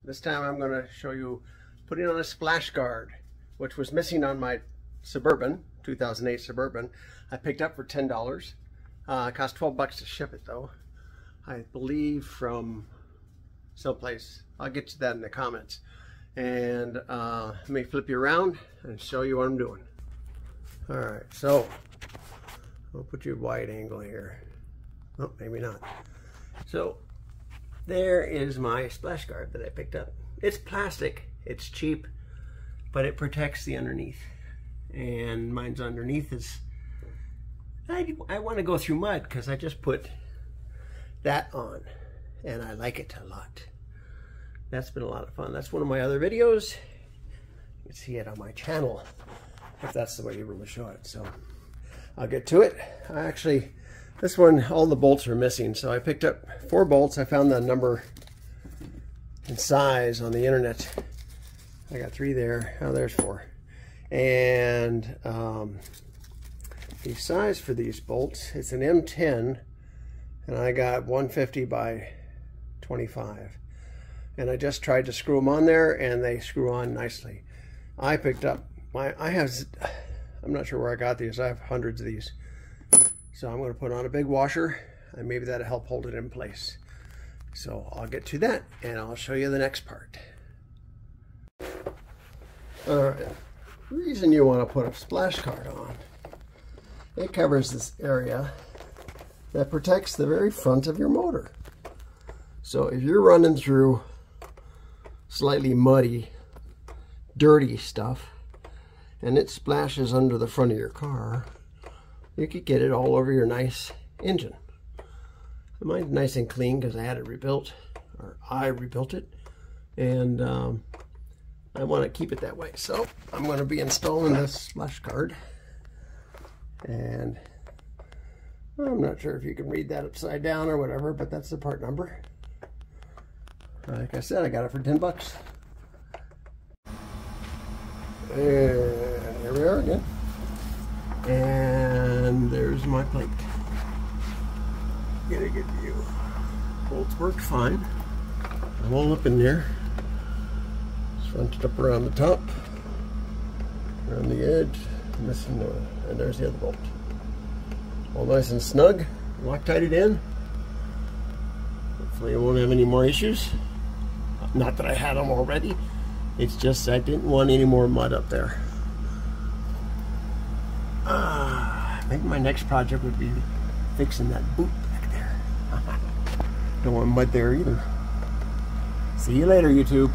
This time I'm going to show you putting on a splash guard, which was missing on my Suburban, 2008 Suburban. I picked up for $10. It cost $12 to ship it though. I believe from someplace. I'll get to that in the comments. And let me flip you around and show you what I'm doing. Alright, so I'll put you wide angle here. Oh, maybe not. So there is my splash guard that I picked up. It's plastic, it's cheap, but it protects the underneath. And mine's underneath is, I want to go through mud because I just put that on and I like it a lot. That's been a lot of fun. That's one of my other videos. You can see it on my channel if that's the way you really show it. So I'll get to it. This one, all the bolts are missing, so I picked up 4 bolts. I found the number and size on the internet. I got 3 there. Oh, there's 4. And the size for these bolts, it's an M10, and I got 150 by 25. And I just tried to screw them on there, and they screw on nicely. I picked up I'm not sure where I got these. I have hundreds of these. So I'm going to put on a big washer, and maybe that'll help hold it in place. So I'll get to that, and I'll show you the next part. Alright, the reason you want to put a splash guard on, it covers this area that protects the very front of your motor. So if you're running through slightly muddy, dirty stuff, and it splashes under the front of your car, you could get it all over your nice engine. Mine's nice and clean because I had it rebuilt, or I rebuilt it, and I want to keep it that way. So I'm going to be installing this splash guard, and I'm not sure if you can read that upside down or whatever, but that's the part number. Like I said, I got it for $10. And here we are again. And there's my plate. Get a good view. Bolts worked fine. I'm all up in there. Just fronted up around the top, around the edge, missing and there's the other bolt. All nice and snug. Loctited in. Hopefully I won't have any more issues. Not that I had them already. It's just I didn't want any more mud up there. Maybe my next project would be fixing that boot back there. Don't want mud there either. See you later, YouTube.